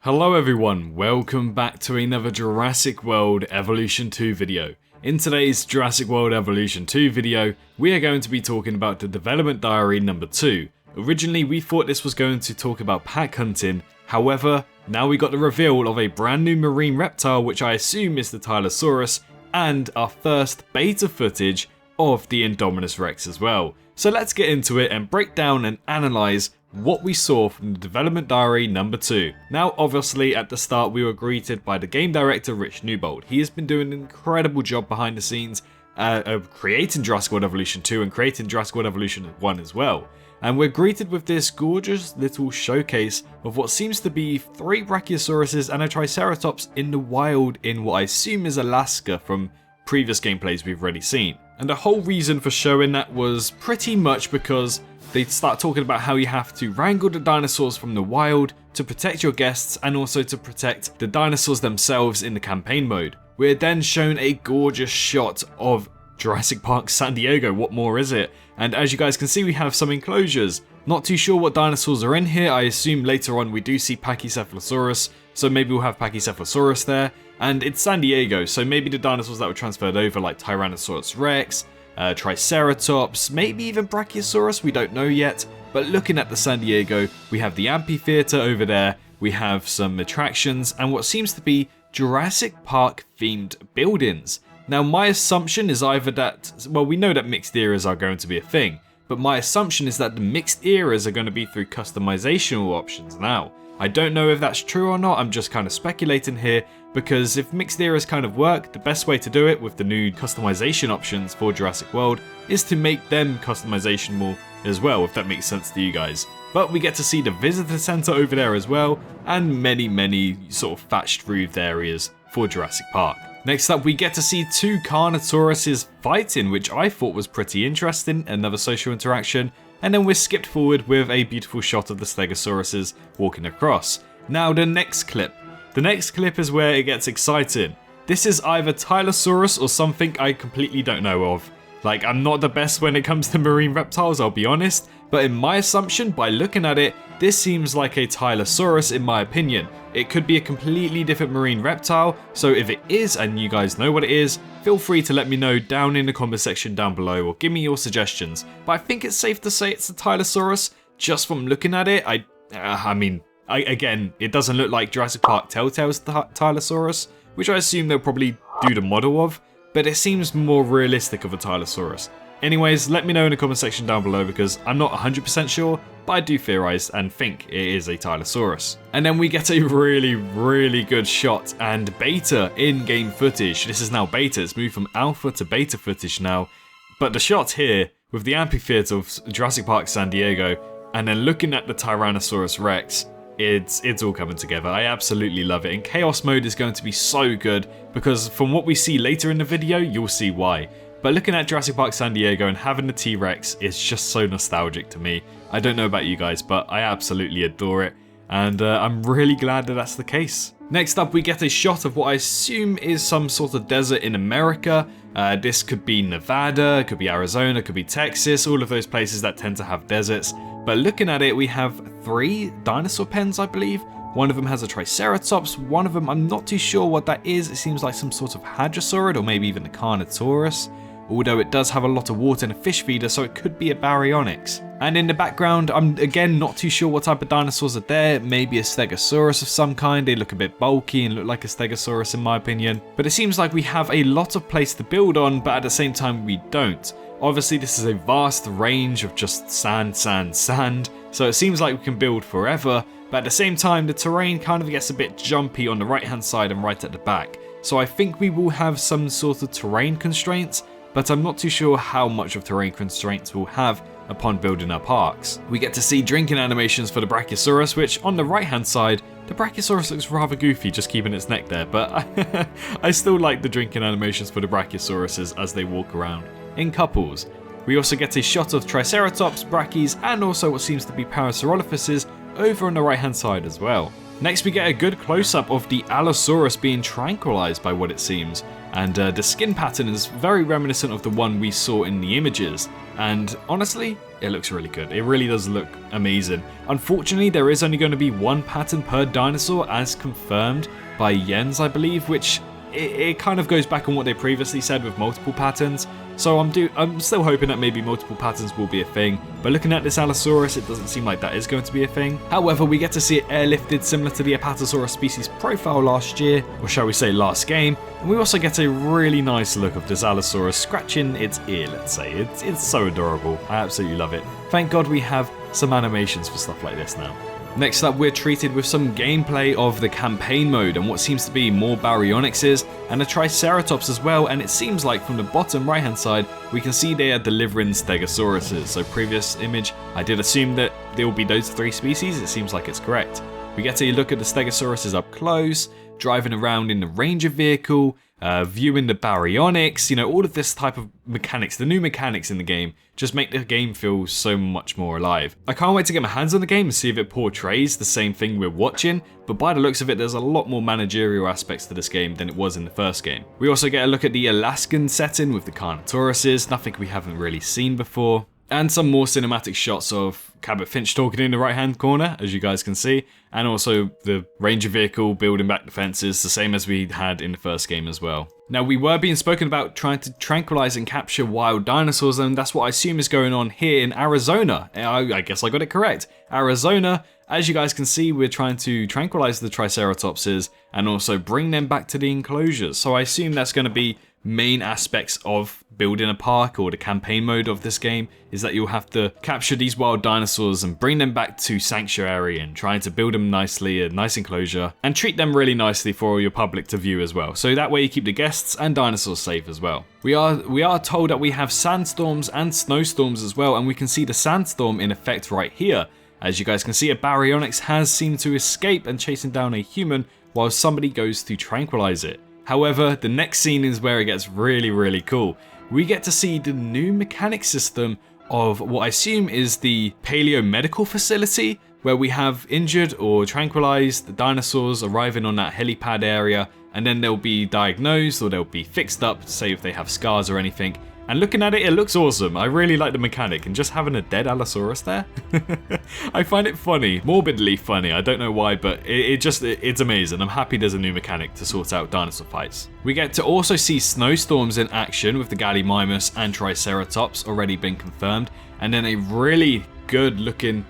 Hello everyone, welcome back to another Jurassic World Evolution 2 video. In today's Jurassic World Evolution 2 video, we are going to be talking about the development diary number 2. Originally we thought this was going to talk about pack hunting, however, now we got the reveal of a brand new marine reptile which I assume is the Tylosaurus, and our first beta footage of the Indominus Rex as well. So let's get into it and break down and analyse what we saw from the development diary number 2. Now obviously at the start we were greeted by the game director Rich Newbold. He has been doing an incredible job behind the scenes of creating Jurassic World Evolution 2 and creating Jurassic World Evolution 1 as well. And we're greeted with this gorgeous little showcase of what seems to be 3 Brachiosauruses and a Triceratops in the wild in what I assume is Alaska from previous gameplays we've already seen. And the whole reason for showing that was pretty much because they start talking about how you have to wrangle the dinosaurs from the wild to protect your guests and also to protect the dinosaurs themselves in the campaign mode. We're then shown a gorgeous shot of Jurassic Park San Diego, what more is it? And as you guys can see we have some enclosures. Not too sure what dinosaurs are in here, I assume later on we do see Pachycephalosaurus, so maybe we'll have Pachycephalosaurus there. And it's San Diego, so maybe the dinosaurs that were transferred over like Tyrannosaurus Rex, Triceratops, maybe even Brachiosaurus, we don't know yet. But looking at the San Diego, we have the amphitheater over there, we have some attractions and what seems to be Jurassic Park themed buildings. Now my assumption is either that, well we know that mixed eras are going to be a thing, but my assumption is that the mixed eras are going to be through customizational options now. I don't know if that's true or not, I'm just kind of speculating here, because if mixed eras kind of work, the best way to do it with the new customization options for Jurassic World is to make them customizable as well, if that makes sense to you guys. But we get to see the visitor center over there as well, and many sort of thatched roofed areas for Jurassic Park. Next up we get to see 2 Carnotauruses fighting, which I thought was pretty interesting, another social interaction. And then we're skipped forward with a beautiful shot of the Stegosauruses walking across. Now the next clip is where it gets exciting. This is either Tylosaurus or something I completely don't know of. Like, I'm not the best when it comes to marine reptiles, I'll be honest, but in my assumption, by looking at it, this seems like a Tylosaurus in my opinion. It could be a completely different marine reptile, so if it is and you guys know what it is, feel free to let me know down in the comment section down below or give me your suggestions. But I think it's safe to say it's a Tylosaurus, just from looking at it. Again, it doesn't look like Jurassic Park Telltale's Tylosaurus, which I assume they'll probably do the model of, but it seems more realistic of a Tylosaurus. Anyways, let me know in the comment section down below because I'm not 100% sure, but I do theorize and think it is a Tylosaurus. And then we get a really good shot and beta in-game footage. This is now beta, it's moved from alpha to beta footage now. But the shot here with the amphitheater of Jurassic Park San Diego and then looking at the Tyrannosaurus Rex, it's all coming together. I absolutely love it. And Chaos Mode is going to be so good because from what we see later in the video, you'll see why. But looking at Jurassic Park San Diego and having the T-Rex is just so nostalgic to me. I don't know about you guys, but I absolutely adore it. And I'm really glad that that's the case. Next up, we get a shot of what I assume is some sort of desert in America. This could be Nevada, it could be Arizona, it could be Texas, all of those places that tend to have deserts. But looking at it, we have 3 dinosaur pens, I believe. One of them has a Triceratops, one of them I'm not too sure what that is. It seems like some sort of Hadrosaurid or maybe even a Carnotaurus. Although it does have a lot of water and a fish feeder, so it could be a Baryonyx. And in the background, I'm again not too sure what type of dinosaurs are there. Maybe a Stegosaurus of some kind. They look a bit bulky and look like a Stegosaurus in my opinion. But it seems like we have a lot of place to build on, but at the same time we don't. Obviously this is a vast range of just sand, so it seems like we can build forever, but at the same time the terrain kind of gets a bit jumpy on the right hand side and right at the back. So I think we will have some sort of terrain constraints, but I'm not too sure how much of terrain constraints we'll have upon building our parks. We get to see drinking animations for the Brachiosaurus, which on the right hand side, the Brachiosaurus looks rather goofy just keeping its neck there, but I still like the drinking animations for the Brachiosauruses as they walk around in couples. We also get a shot of Triceratops, Brachys, and also what seems to be Parasaurolophuses over on the right hand side as well. Next we get a good close-up of the Allosaurus being tranquilized by what it seems, and the skin pattern is very reminiscent of the one we saw in the images. and honestly, it looks really good. It really does look amazing. Unfortunately, there is only going to be one pattern per dinosaur as confirmed by Jens, I believe, which it kind of goes back on what they previously said with multiple patterns. So I'm still hoping that maybe multiple patterns will be a thing, but looking at this Allosaurus, it doesn't seem like that is going to be a thing. However, we get to see it airlifted similar to the Apatosaurus species profile last year, or shall we say last game, and we also get a really nice look of this Allosaurus scratching its ear, let's say. It's so adorable. I absolutely love it. Thank God we have some animations for stuff like this now. Next up, we're treated with some gameplay of the campaign mode and what seems to be more Baryonyxes and a Triceratops as well, and it seems like from the bottom right hand side we can see they are delivering Stegosauruses. So previous image, I did assume that there will be those 3 species. It seems like it's correct. We get a look at the Stegosauruses up close, driving around in the Ranger vehicle, viewing the Baryonyx, you know, all of this type of mechanics, the new mechanics in the game, just make the game feel so much more alive. I can't wait to get my hands on the game and see if it portrays the same thing we're watching, but by the looks of it, there's a lot more managerial aspects to this game than it was in the first game. We also get a look at the Alaskan setting with the Carnotauruses, nothing we haven't really seen before, and some more cinematic shots of Cabot Finch talking in the right hand corner, as you guys can see, and also the Ranger vehicle building back defenses, the same as we had in the first game as well. Now, we were being spoken about trying to tranquilize and capture wild dinosaurs, and that's what I assume is going on here in Arizona. I guess I got it correct. Arizona, as you guys can see, we're trying to tranquilize the Triceratopses and also bring them back to the enclosures. So I assume that's going to be main aspects of building a park, or the campaign mode of this game, is that you'll have to capture these wild dinosaurs and bring them back to Sanctuary and trying to build them nicely, a nice enclosure, and treat them really nicely for your public to view as well. So that way you keep the guests and dinosaurs safe as well. We are told that we have sandstorms and snowstorms as well, and we can see the sandstorm in effect right here. As you guys can see, a Baryonyx has seemed to escape and chasing down a human while somebody goes to tranquilize it. However, the next scene is where it gets really, really cool. We get to see the new mechanic system of what I assume is the Paleo Medical Facility, where we have injured or tranquilized dinosaurs arriving on that helipad area, and then they'll be diagnosed or they'll be fixed up, say if they have scars or anything. And looking at it, it looks awesome. I really like the mechanic, and just having a dead Allosaurus there, I find it funny, morbidly funny. I don't know why, but it's amazing. I'm happy there's a new mechanic to sort out dinosaur fights. We get to also see snowstorms in action with the Gallimimus and Triceratops already been confirmed, and then a really good looking,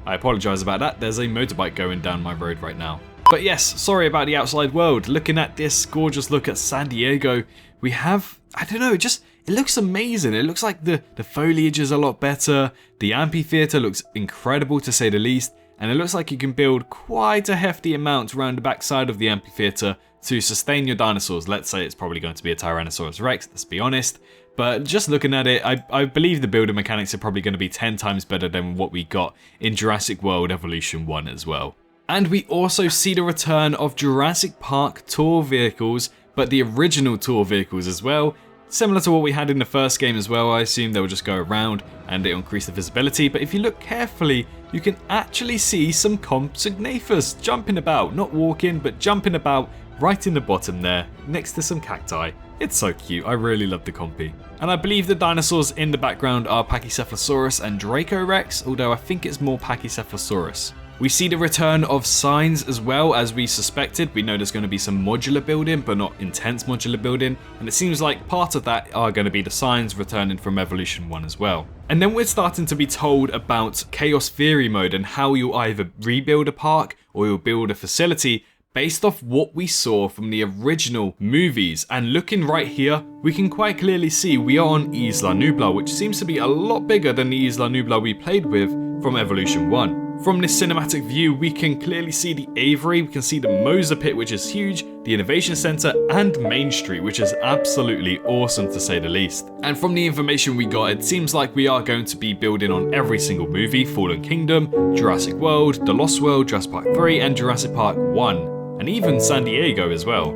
I apologize about that, there's a motorbike going down my road right now. But yes, sorry about the outside world. Looking at this gorgeous look at San Diego, we have, I don't know, it looks amazing. It looks like the foliage is a lot better. The amphitheater looks incredible to say the least. And it looks like you can build quite a hefty amount around the backside of the amphitheater to sustain your dinosaurs. Let's say it's probably going to be a Tyrannosaurus Rex, let's be honest. But just looking at it, I believe the building mechanics are probably going to be 10 times better than what we got in Jurassic World Evolution 1 as well. And we also see the return of Jurassic Park tour vehicles, but the original tour vehicles as well. Similar to what we had in the first game as well, I assume they'll just go around and it'll increase the visibility. But if you look carefully, you can actually see some Compsognathus jumping about, not walking, but jumping about right in the bottom there, next to some cacti. It's so cute, I really love the Compy. And I believe the dinosaurs in the background are Pachycephalosaurus and Dracorex, although I think it's more Pachycephalosaurus. We see the return of signs as well, as we suspected. We know there's going to be some modular building, but not intense modular building. And it seems like part of that are going to be the signs returning from Evolution 1 as well. And then we're starting to be told about Chaos Theory mode and how you'll either rebuild a park or you'll build a facility based off what we saw from the original movies. And looking right here, we can quite clearly see we are on Isla Nublar, which seems to be a lot bigger than the Isla Nublar we played with from Evolution 1. From this cinematic view, we can clearly see the Aviary, we can see the Moser Pit, which is huge, the Innovation Center, and Main Street, which is absolutely awesome to say the least. And from the information we got, it seems like we are going to be building on every single movie: Fallen Kingdom, Jurassic World, The Lost World, Jurassic Park 3, and Jurassic Park 1, and even San Diego as well.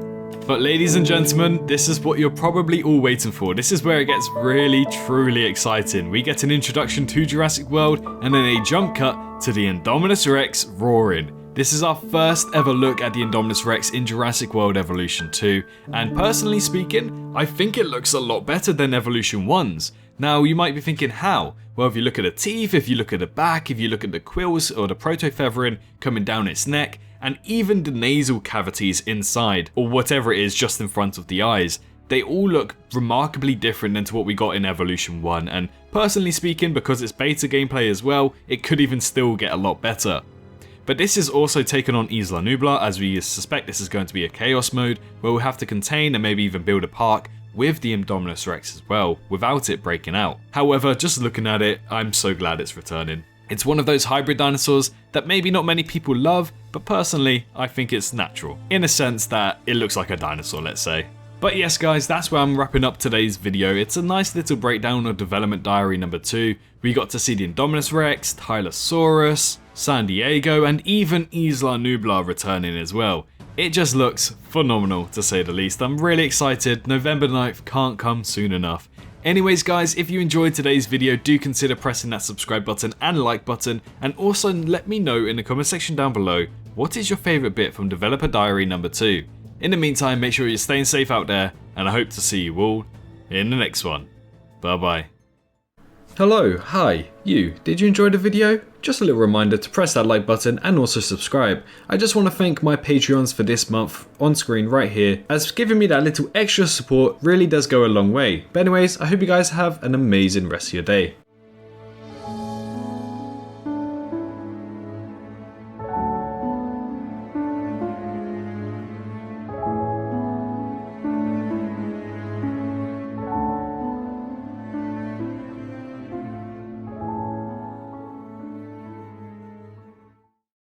But ladies and gentlemen, this is what you're probably all waiting for. This is where it gets really, truly exciting. We get an introduction to Jurassic World and then a jump cut to the Indominus Rex roaring. This is our first ever look at the Indominus Rex in Jurassic World Evolution 2, and personally speaking, I think it looks a lot better than Evolution 1's. Now you might be thinking how? Well, if you look at the teeth, if you look at the back, if you look at the quills or the protofeathering coming down its neck, and even the nasal cavities inside, or whatever it is just in front of the eyes, they all look remarkably different than to what we got in Evolution 1, and personally speaking, because it's beta gameplay as well, it could even still get a lot better. But this is also taken on Isla Nublar, as we suspect this is going to be a chaos mode, where we'll have to contain and maybe even build a park with the Indominus Rex as well, without it breaking out. However, just looking at it, I'm so glad it's returning. It's one of those hybrid dinosaurs that maybe not many people love, but personally, I think it's natural, in a sense that it looks like a dinosaur, let's say. But yes guys, that's where I'm wrapping up today's video. It's a nice little breakdown of Development Diary number 2. We got to see the Indominus Rex, Tylosaurus, San Diego, and even Isla Nublar returning as well. It just looks phenomenal, to say the least. I'm really excited. November 9th can't come soon enough. Anyways guys, if you enjoyed today's video, do consider pressing that subscribe button and like button, and also let me know in the comment section down below, what is your favourite bit from Developer Diary number 2? In the meantime, make sure you're staying safe out there, and I hope to see you all in the next one. Bye bye. Hello, hi, you. Did you enjoy the video? Just a little reminder to press that like button and also subscribe. I just want to thank my Patreons for this month on screen right here, as giving me that little extra support really does go a long way. But anyways, I hope you guys have an amazing rest of your day.